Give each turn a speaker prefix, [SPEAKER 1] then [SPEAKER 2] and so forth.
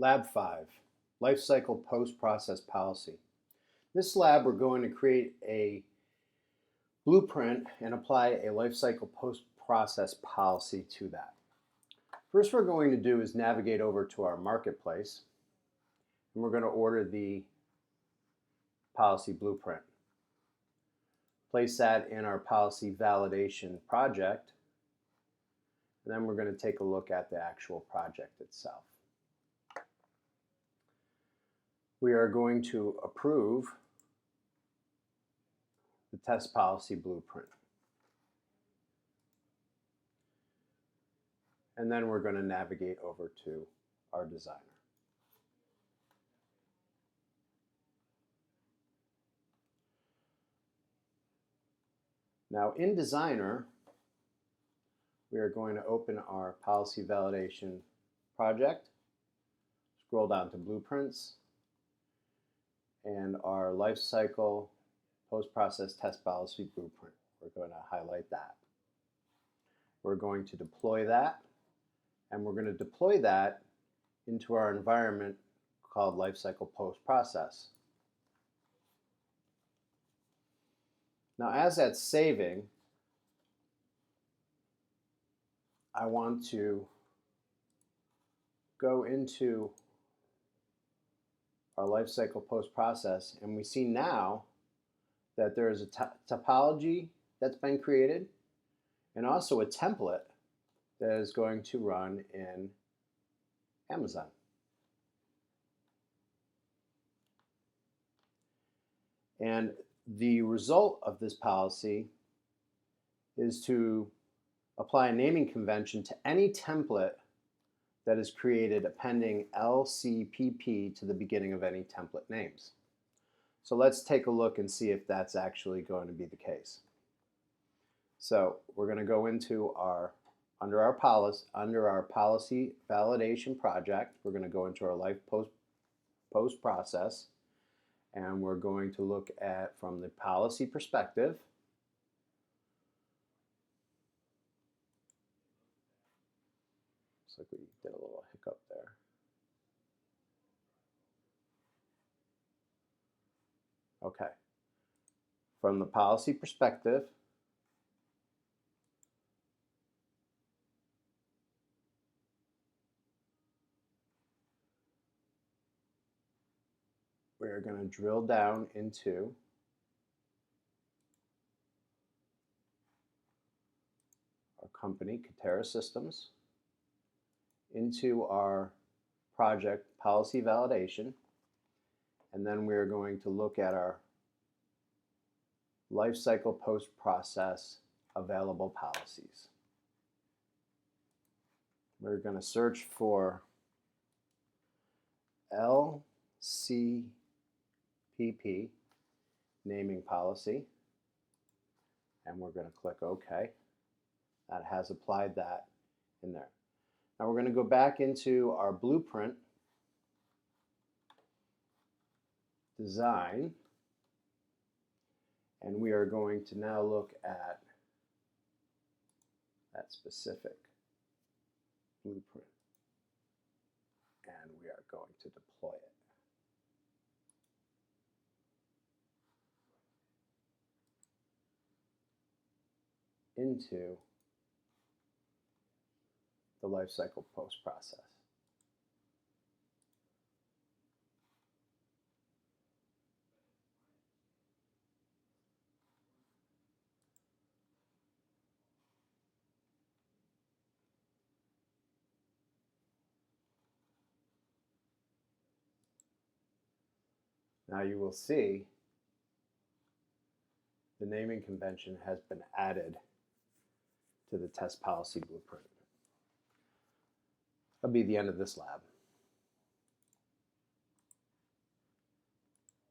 [SPEAKER 1] Lab 5, Life Cycle Post-Process Policy. This lab, we're going to create a blueprint and apply a life cycle post-process policy to that. First, what we're going to do is navigate over to our marketplace, and we're going to order the policy blueprint. Place that in our policy validation project, and then we're going to take a look at the actual project itself. We are going to approve the test policy blueprint. And then we're going to navigate over to our designer. Now in Designer, we are going to open our policy validation project, scroll down to Blueprints, and our life cycle post-process test policy blueprint. We're going to highlight that. We're going to deploy that, and we're going to deploy that into our environment called life cycle post-process. Now as that's saving, I want to go into our life cycle post-process, and we see now that there is a topology that's been created and also a template that is going to run in Amazon. And the result of this policy is to apply a naming convention to any template that is created appending LCPP to the beginning of any template names. So let's take a look and see if that's actually going to be the case. So we're going to go into under our policy validation project, we're going to go into our life post process, and we're going to look at from the policy perspective. Looks like we did a little hiccup there. Okay. From the policy perspective, we're going to drill down into our company, Katera Systems, into our project policy validation, and then we're going to look at our life cycle post-process available policies. We're going to search for LCPP naming policy, and we're going to click OK. That has applied that in there. Now we're going to go back into our blueprint design, and we are going to now look at that specific blueprint, and we are going to deploy it into the life cycle post-process. Now you will see the naming convention has been added to the test policy blueprint. That'll be the end of this lab.